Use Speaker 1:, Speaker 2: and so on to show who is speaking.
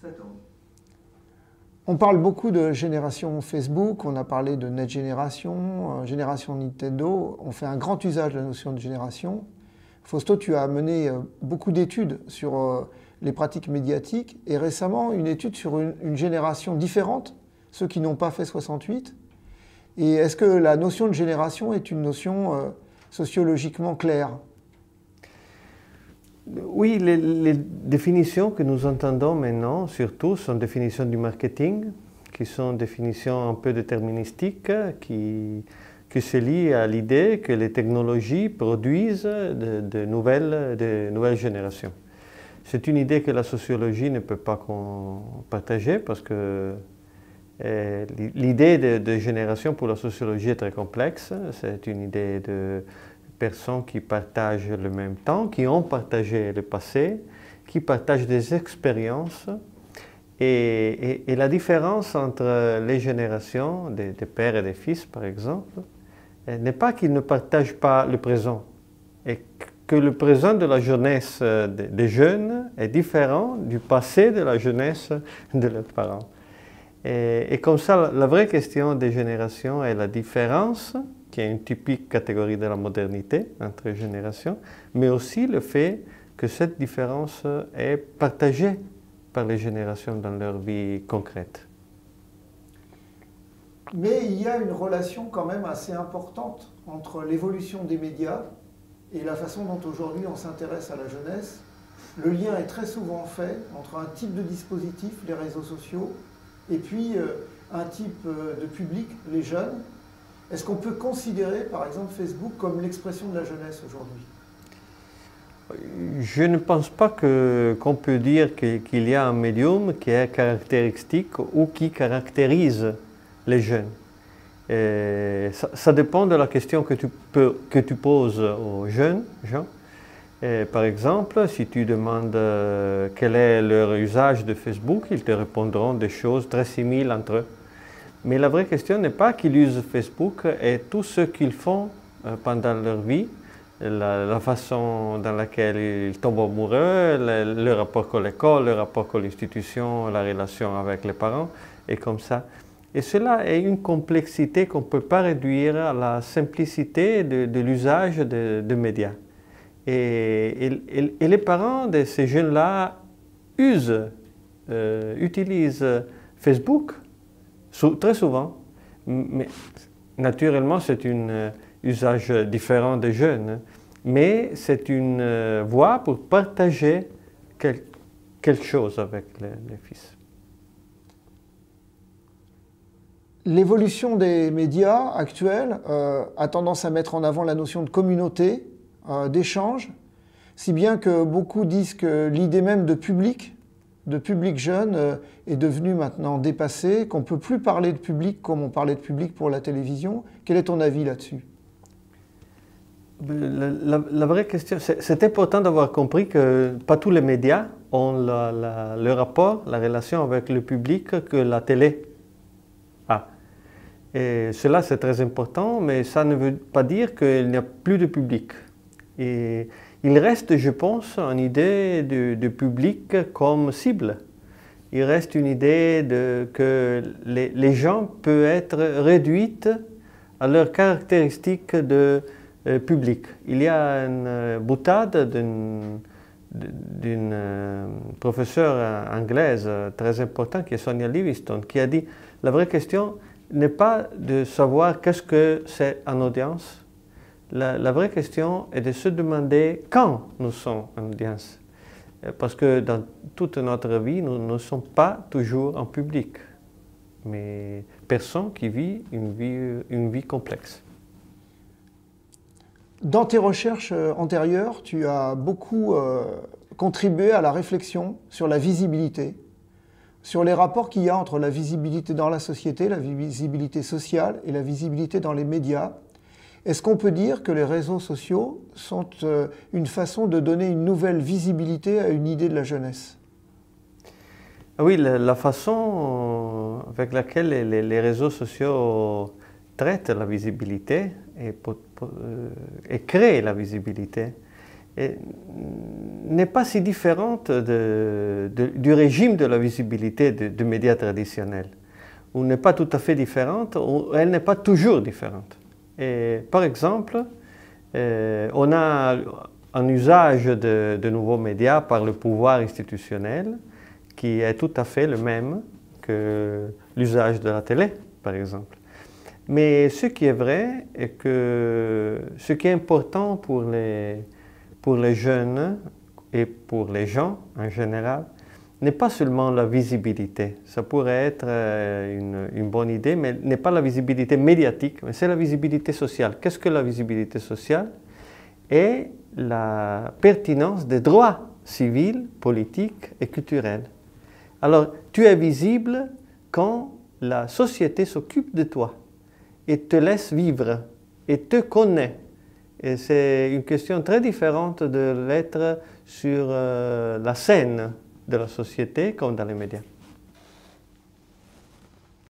Speaker 1: 7 ans.
Speaker 2: On parle beaucoup de génération Facebook, on a parlé de Net Génération, génération Nintendo. On fait un grand usage de la notion de génération. Fausto, tu as mené beaucoup d'études sur les pratiques médiatiques et récemment une étude sur une génération différente, ceux qui n'ont pas fait 68. Et est-ce que la notion de génération est une notion sociologiquement claire?
Speaker 3: Oui, les définitions que nous entendons maintenant, surtout, sont définitions du marketing, qui sont définitions un peu déterministiques, qui se lient à l'idée que les technologies produisent de nouvelles générations. C'est une idée que la sociologie ne peut pas partager parce que l'idée de génération pour la sociologie est très complexe. C'est une idée de personnes qui partagent le même temps, qui ont partagé le passé, qui partagent des expériences. Et la différence entre les générations, des pères et des fils par exemple, n'est pas qu'ils ne partagent pas le présent, et que le présent de la jeunesse des jeunes est différent du passé de la jeunesse de leurs parents. Et comme ça, la vraie question des générations est la différence, qui est une typique catégorie de la modernité entre générations, mais aussi le fait que cette différence est partagée par les générations dans leur vie concrète.
Speaker 2: Mais il y a une relation quand même assez importante entre l'évolution des médias et la façon dont aujourd'hui on s'intéresse à la jeunesse. Le lien est très souvent fait entre un type de dispositif, les réseaux sociaux, et puis un type de public, les jeunes. Est-ce qu'on peut considérer, par exemple, Facebook comme l'expression de la jeunesse aujourd'hui?
Speaker 3: Je ne pense pas qu'on peut dire qu'il y a un médium qui est caractéristique ou qui caractérise les jeunes. Ça dépend de la question que tu poses aux jeunes gens. Par exemple, si tu demandes quel est leur usage de Facebook, ils te répondront des choses très similaires entre eux. Mais la vraie question n'est pas qu'ils usent Facebook et tout ce qu'ils font pendant leur vie, la façon dans laquelle ils tombent amoureux, le rapport avec l'école, le rapport avec l'institution, la relation avec les parents, et comme ça. Et cela est une complexité qu'on ne peut pas réduire à la simplicité de l'usage de médias. Et les parents de ces jeunes-là utilisent Facebook très souvent, mais naturellement c'est un usage différent des jeunes, mais c'est une voie pour partager quelque chose avec les fils.
Speaker 2: L'évolution des médias actuels a tendance à mettre en avant la notion de communauté, d'échange, si bien que beaucoup disent que l'idée même de public jeune est devenue maintenant dépassée, qu'on ne peut plus parler de public comme on parlait de public pour la télévision. Quel est ton avis là-dessus?
Speaker 3: La vraie question, c'est important d'avoir compris que pas tous les médias ont le rapport, la relation avec le public que la télé a. Et cela c'est très important, mais ça ne veut pas dire qu'il n'y a plus de public. Et il reste, je pense, une idée de public comme cible. Il reste une idée que les gens peuvent être réduits à leurs caractéristiques de public. Il y a une boutade d'une professeure anglaise très importante qui est Sonia Livingstone, qui a dit la vraie question n'est pas de savoir qu'est-ce que c'est en audience. La vraie question est de se demander quand nous sommes en audience. Parce que dans toute notre vie, nous ne sommes pas toujours en public, mais personne qui vit une vie complexe.
Speaker 2: Dans tes recherches antérieures, tu as beaucoup contribué à la réflexion sur la visibilité, sur les rapports qu'il y a entre la visibilité dans la société, la visibilité sociale et la visibilité dans les médias. Est-ce qu'on peut dire que les réseaux sociaux sont une façon de donner une nouvelle visibilité à une idée de la jeunesse?
Speaker 3: Oui, la façon avec laquelle les réseaux sociaux traitent la visibilité et créent la visibilité n'est pas si différente du régime de la visibilité du média traditionnel, ou n'est pas tout à fait différente, ou elle n'est pas toujours différente. Et, par exemple, on a un usage de nouveaux médias par le pouvoir institutionnel qui est tout à fait le même que l'usage de la télé, par exemple. Mais ce qui est vrai est que ce qui est important pour les jeunes et pour les gens en général n'est pas seulement la visibilité. Ça pourrait être une bonne idée, mais n'est pas la visibilité médiatique, mais c'est la visibilité sociale. Qu'est-ce que la visibilité sociale? Et la pertinence des droits civils, politiques et culturels. Alors, tu es visible quand la société s'occupe de toi et te laisse vivre et te connaît. Et c'est une question très différente de l'être sur la scène de la société comme dans les médias.